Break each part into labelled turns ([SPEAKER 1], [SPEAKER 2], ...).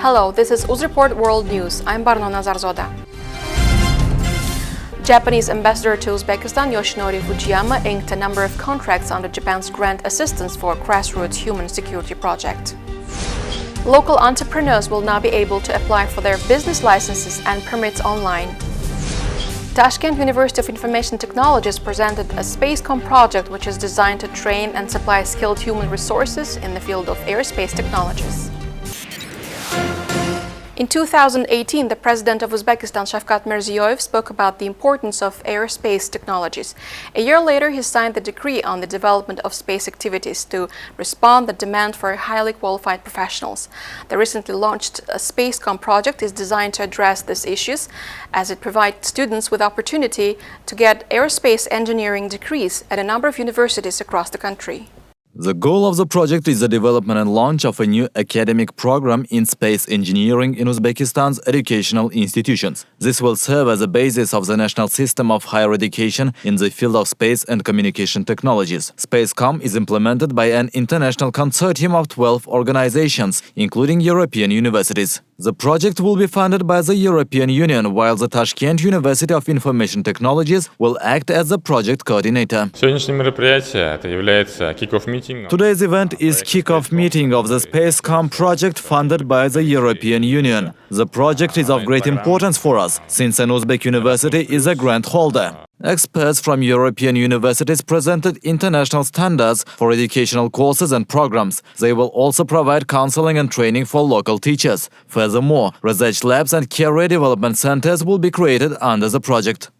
[SPEAKER 1] Hello, this is UZREPORT World News. I'm Barno Nazarzoda. Japanese ambassador to Uzbekistan Yoshinori Fujiyama inked a number of contracts under Japan's grant assistance for grassroots human security project. Local entrepreneurs will now be able to apply for their business licenses and permits online. Tashkent University of Information Technologies presented a Spacecom project which is designed to train and supply skilled human resources in the field of aerospace technologies. In 2018, the President of Uzbekistan, Shavkat Mirziyoyev, spoke about the importance of aerospace technologies. A year later, he signed the decree on the development of space activities to respond to the demand for highly qualified professionals. The recently launched Spacecom project is designed to address these issues, as it provides students with opportunity to get aerospace engineering degrees at a number of universities across the country.
[SPEAKER 2] The goal of the project is the development and launch of a new academic program in space engineering in Uzbekistan's educational institutions. This will serve as a basis of the national system of higher education in the field of space and communication technologies. Spacecom is implemented by an international consortium of 12 organizations, including European universities. The project will be funded by the European Union, while the Tashkent University of Information Technologies will act as the project coordinator.
[SPEAKER 3] Today's
[SPEAKER 2] event is kick-off meeting of the Spacecom project funded by the European Union. The project is of great importance for us, since an Uzbek university is a grant holder. Experts from European universities presented international standards for educational courses and programs. They will also provide counseling and training for local teachers. Furthermore, research labs and career development centers will be created under the project.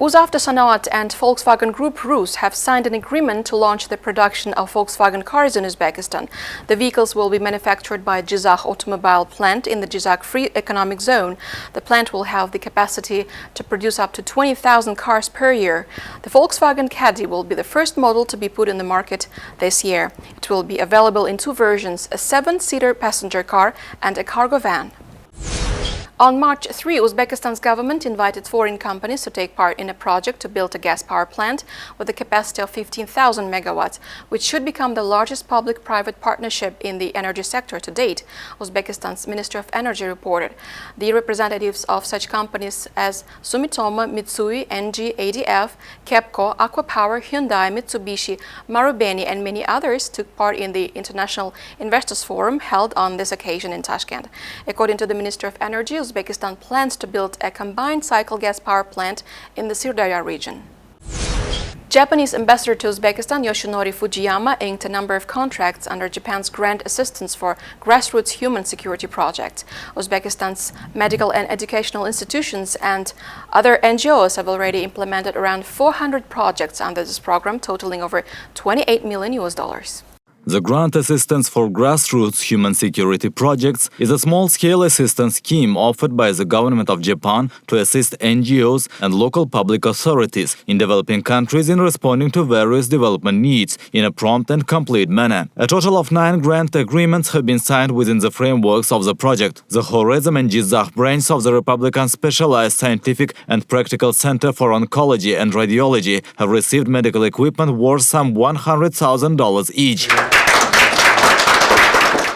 [SPEAKER 1] Uzavtosanoat and Volkswagen Group Rus have signed an agreement to launch the production of Volkswagen cars in Uzbekistan. The vehicles will be manufactured by Jizakh automobile plant in the Jizakh Free Economic Zone. The plant will have the capacity to produce up to 20,000 cars per year. The Volkswagen Caddy will be the first model to be put in the market this year. It will be available in two versions, a 7-seater passenger car and a cargo van. On March 3, Uzbekistan's government invited foreign companies to take part in a project to build a gas power plant with a capacity of 15,000 megawatts, which should become the largest public-private partnership in the energy sector to date, Uzbekistan's Ministry of Energy reported. The representatives of such companies as Sumitomo, Mitsui, NG, ADF, KEPCO, Aqua Power, Hyundai, Mitsubishi, Marubeni, and many others took part in the International Investors Forum held on this occasion in Tashkent. According to the Ministry of Energy, Uzbekistan plans to build a combined cycle gas power plant in the Sirdarya region. Japanese ambassador to Uzbekistan Yoshinori Fujiyama inked a number of contracts under Japan's grant assistance for grassroots human security projects. Uzbekistan's medical and educational institutions and other NGOs have already implemented around 400 projects under this program, totaling over $28 million.
[SPEAKER 2] The grant assistance for grassroots human security projects is a small-scale assistance scheme offered by the government of Japan to assist NGOs and local public authorities in developing countries in responding to various development needs in a prompt and complete manner. A total of 9 grant agreements have been signed within the frameworks of the project. The Khorezm and Jizakh branch of the Republican Specialized Scientific and Practical Center for Oncology and Radiology have received medical equipment worth some $100,000 each.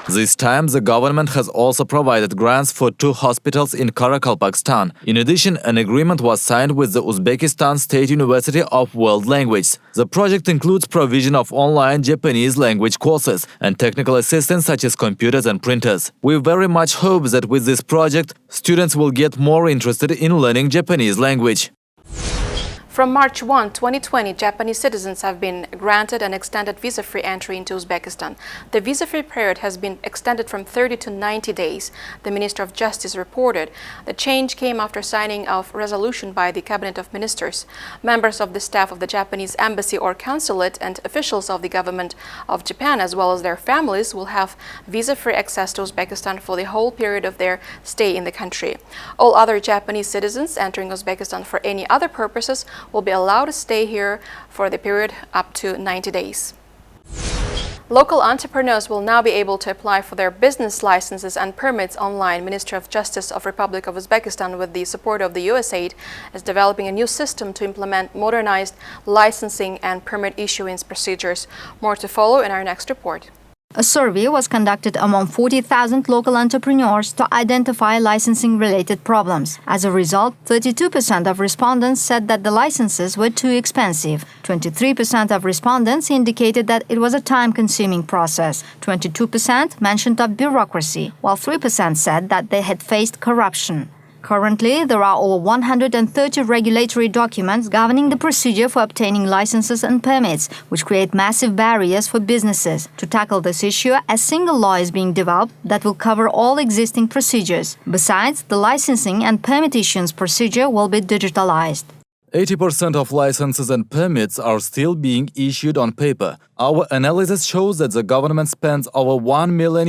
[SPEAKER 2] This time, the government has also provided grants for 2 hospitals in Karakalpakstan. In addition, an agreement was signed with the Uzbekistan State University of World Language. The project includes provision of online Japanese language courses and technical assistance such as computers and printers. We very much hope that with this project, students will get more interested in learning Japanese language.
[SPEAKER 1] From March 1, 2020, Japanese citizens have been granted an extended visa-free entry into Uzbekistan. The visa-free period has been extended from 30 to 90 days, the Minister of Justice reported. The change came after signing of resolution by the Cabinet of Ministers. Members of the staff of the Japanese embassy or consulate and officials of the government of Japan, as well as their families, will have visa-free access to Uzbekistan for the whole period of their stay in the country. All other Japanese citizens entering Uzbekistan for any other purposes will be allowed to stay here for the period up to 90 days. Local entrepreneurs will now be able to apply for their business licenses and permits online. Ministry of Justice of Republic of Uzbekistan, with the support of the USAID, is developing a new system to implement modernized licensing and permit issuance procedures. More to follow in our next report.
[SPEAKER 3] A survey was conducted among 40,000 local entrepreneurs to identify licensing-related problems. As a result, 32% of respondents said that the licenses were too expensive. 23% of respondents indicated that it was a time-consuming process. 22% mentioned of bureaucracy, while 3% said that they had faced corruption. Currently, there are over 130 regulatory documents governing the procedure for obtaining licenses and permits, which create massive barriers for businesses. To tackle this issue, a single law is being developed that will cover all existing procedures. Besides, the licensing and permit issuance procedure will be digitalized.
[SPEAKER 2] 80% of licenses and permits are still being issued on paper. Our analysis shows that the government spends over $1 million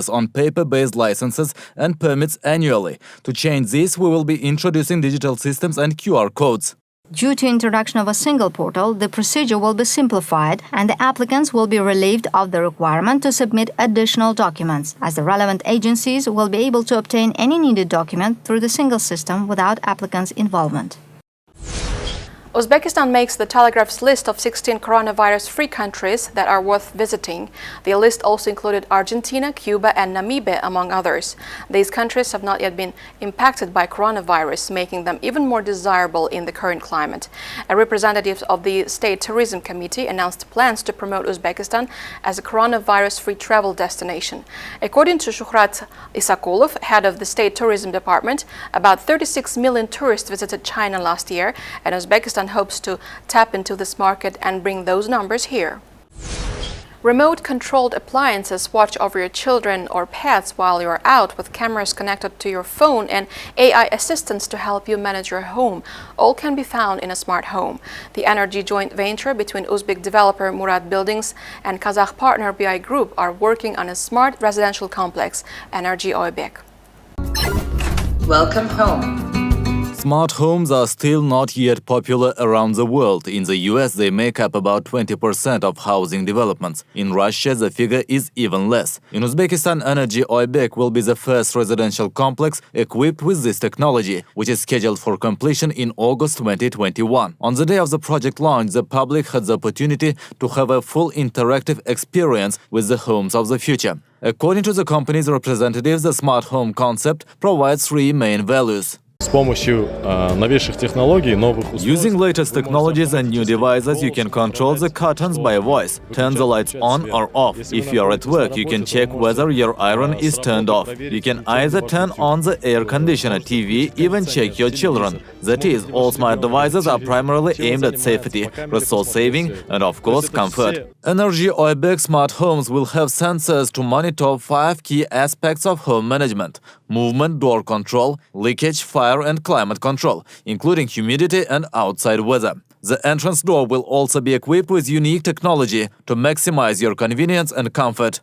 [SPEAKER 2] on paper-based licenses and permits annually. To change this, we will be introducing digital systems and QR codes.
[SPEAKER 3] Due to introduction of a single portal, the procedure will be simplified and the applicants will be relieved of the requirement to submit additional documents, as the relevant agencies will be able to obtain any needed document through the single system without applicants' involvement.
[SPEAKER 1] Uzbekistan makes the Telegraph's list of 16 coronavirus-free countries that are worth visiting. The list also included Argentina, Cuba and Namibia, among others. These countries have not yet been impacted by coronavirus, making them even more desirable in the current climate. A representative of the State Tourism Committee announced plans to promote Uzbekistan as a coronavirus-free travel destination. According to Shuhrat Isakulov, head of the State Tourism Department, about 36 million tourists visited China last year, and Uzbekistan hopes to tap into this market and bring those numbers here. Remote-controlled appliances watch over your children or pets while you're out, with cameras connected to your phone and AI assistants to help you manage your home. All can be found in a smart home. The energy joint venture between Uzbek developer Murad Buildings and Kazakh partner BI Group are working on a smart residential complex, Energy Oybek.
[SPEAKER 4] Welcome home.
[SPEAKER 2] Smart homes are still not yet popular around the world. In the US, they make up about 20% of housing developments. In Russia, the figure is even less. In Uzbekistan, Energy Oybek will be the first residential complex equipped with this technology, which is scheduled for completion in August 2021. On the day of the project launch, the public had the opportunity to have a full interactive experience with the homes of the future. According to the company's representatives, the smart home concept provides three main values.
[SPEAKER 5] Using
[SPEAKER 2] latest technologies and new devices, you can control the curtains by voice, turn the lights on or off. If you are at work, you can check whether your iron is turned off. You can either turn on the air conditioner, TV, even check your children. That is, all smart devices are primarily aimed at safety, resource saving and, of course, comfort. Energy Oybek smart homes will have sensors to monitor 5 key aspects of home management: movement, door control, leakage, fire and climate control, including humidity and outside weather. The entrance door will also be equipped with unique technology to maximize your convenience and comfort.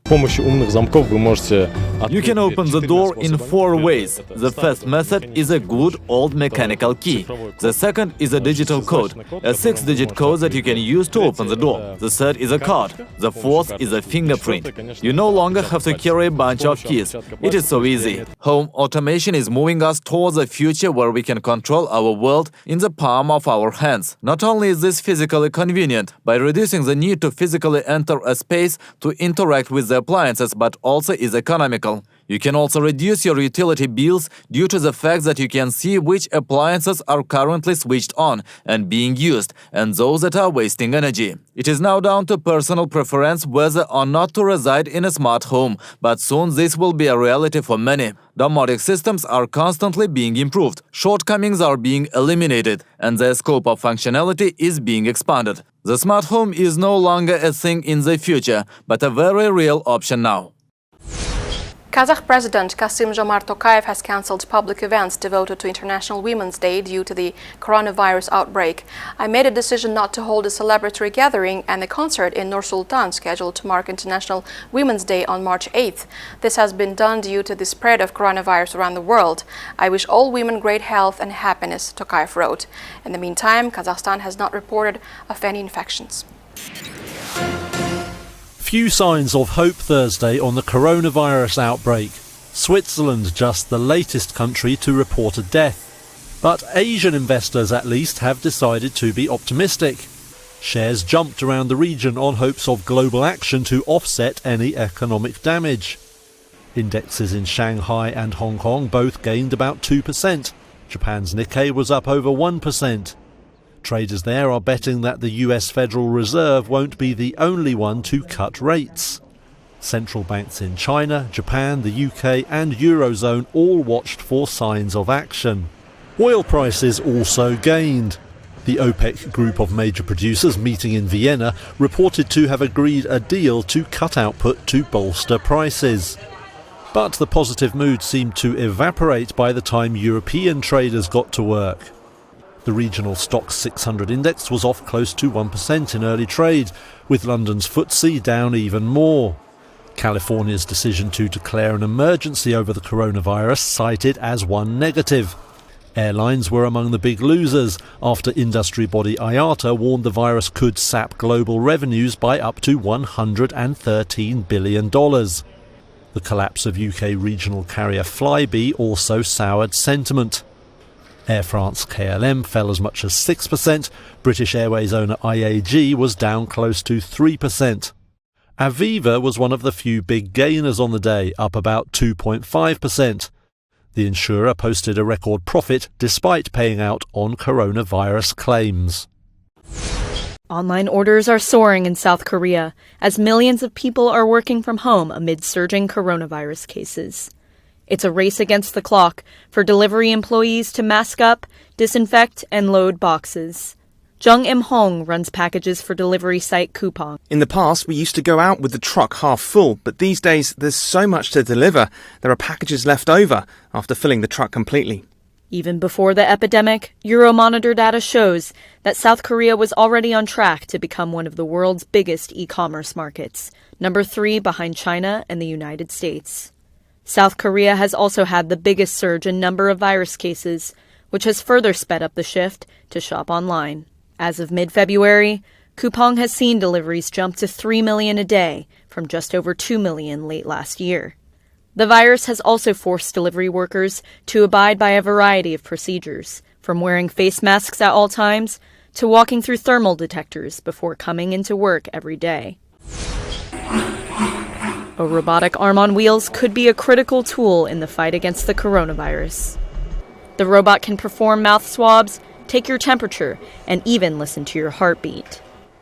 [SPEAKER 2] You can open the door in 4 ways. The first method is a good old mechanical key. The second is a digital code, a 6-digit code that you can use to open the door. The third is a card. The fourth is a fingerprint. You no longer have to carry a bunch of keys. It is so easy. Home automation is moving us towards a future where we can control our world in the palm of our hands. Not only is this physically convenient, by reducing the need to physically enter a space to interact with the appliances, but also is economical. You can also reduce your utility bills due to the fact that you can see which appliances are currently switched on and being used, and those that are wasting energy. It is now down to personal preference whether or not to reside in a smart home, but soon this will be a reality for many. Domotic systems are constantly being improved, shortcomings are being eliminated, and their scope of functionality is being expanded. The smart home is no longer a thing in the future, but a very real option now.
[SPEAKER 1] Kazakh President Kassym-Jomart Tokayev has cancelled public events devoted to International Women's Day due to the coronavirus outbreak. I made a decision not to hold a celebratory gathering and a concert in Nur-Sultan scheduled to mark International Women's Day on March 8th. This has been done due to the spread of coronavirus around the world. I wish all women great health and happiness, Tokayev wrote. In the meantime, Kazakhstan has not reported of any infections.
[SPEAKER 5] Few signs of hope Thursday on the coronavirus outbreak. Switzerland just the latest country to report a death. But Asian investors at least have decided to be optimistic. Shares jumped around the region on hopes of global action to offset any economic damage. Indexes in Shanghai and Hong Kong both gained about 2%. Japan's Nikkei was up over 1%. Traders there are betting that the US Federal Reserve won't be the only one to cut rates. Central banks in China, Japan, the UK and Eurozone all watched for signs of action. Oil prices also gained. The OPEC group of major producers meeting in Vienna reported to have agreed a deal to cut output to bolster prices. But the positive mood seemed to evaporate by the time European traders got to work. The regional Stoxx 600 index was off close to 1% in early trade, with London's FTSE down even more. California's decision to declare an emergency over the coronavirus cited as one negative. Airlines were among the big losers after industry body IATA warned the virus could sap global revenues by up to $113 billion. The collapse of UK regional carrier Flybe also soured sentiment. Air France KLM fell as much as 6%. British Airways owner IAG was down close to 3%. Aviva was one of the few big gainers on the day, up about 2.5%. The insurer posted a record profit despite paying out on coronavirus claims.
[SPEAKER 4] Online orders are soaring in South Korea as millions of people are working from home amid surging coronavirus cases. It's a race against the clock for delivery employees to mask up, disinfect, and load boxes. Jung Im-hong runs packages for delivery site Coupang.
[SPEAKER 6] In the past, we used to go out with the truck half full, but these days there's so much to deliver, there are packages left over after filling the truck completely.
[SPEAKER 4] Even before the epidemic, Euromonitor data shows that South Korea was already on track to become one of the world's biggest e-commerce markets, number 3 behind China and the United States. South Korea has also had the biggest surge in number of virus cases, which has further sped up the shift to shop online. As of mid-February, Coupang has seen deliveries jump to 3 million a day from just over 2 million late last year. The virus has also forced delivery workers to abide by a variety of procedures, from wearing face masks at all times to walking through thermal detectors before coming into work every day. A robotic arm on wheels could be a critical tool in the fight against the coronavirus. The robot can perform mouth swabs, take your temperature, and even listen to your heartbeat.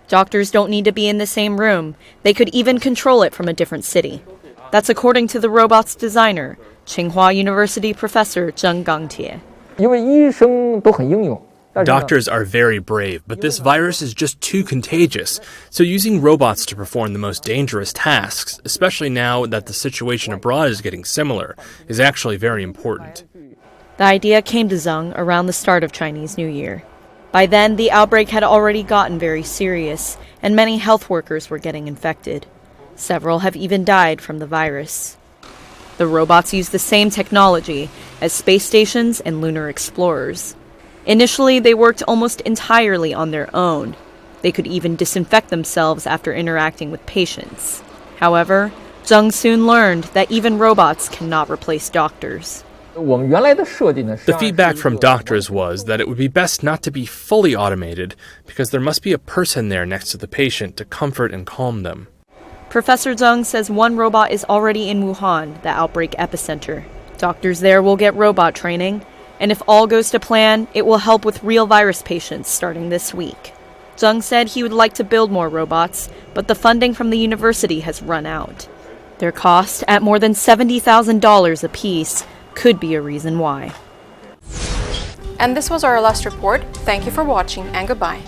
[SPEAKER 4] Doctors don't need to be in the same room. They could even control it from a different city. That's according to the robot's designer, Tsinghua University professor Zheng Gangtie.
[SPEAKER 7] Doctors are very brave, but this virus is just too contagious. So using robots to perform the most dangerous tasks, especially now that the situation abroad is getting similar, is actually very important.
[SPEAKER 4] The idea came to Zheng around the start of Chinese New Year. By then, the outbreak had already gotten very serious, and many health workers were getting infected. Several have even died from the virus. The robots use the same technology as space stations and lunar explorers. Initially, they worked almost entirely on their own. They could even disinfect themselves after interacting with patients. However, Zheng soon learned that even robots cannot replace doctors.
[SPEAKER 7] The feedback from doctors was that it would be best not to be fully automated because there must be a person there next to the patient to comfort and calm them.
[SPEAKER 4] Professor Zheng says one robot is already in Wuhan, the outbreak epicenter. Doctors there will get robot training, and if all goes to plan, it will help with real virus patients starting this week. Zheng said he would like to build more robots, but the funding from the university has run out. Their cost, at more than $70,000 apiece, could be a reason why.
[SPEAKER 1] And this was our last report. Thank you for watching and goodbye.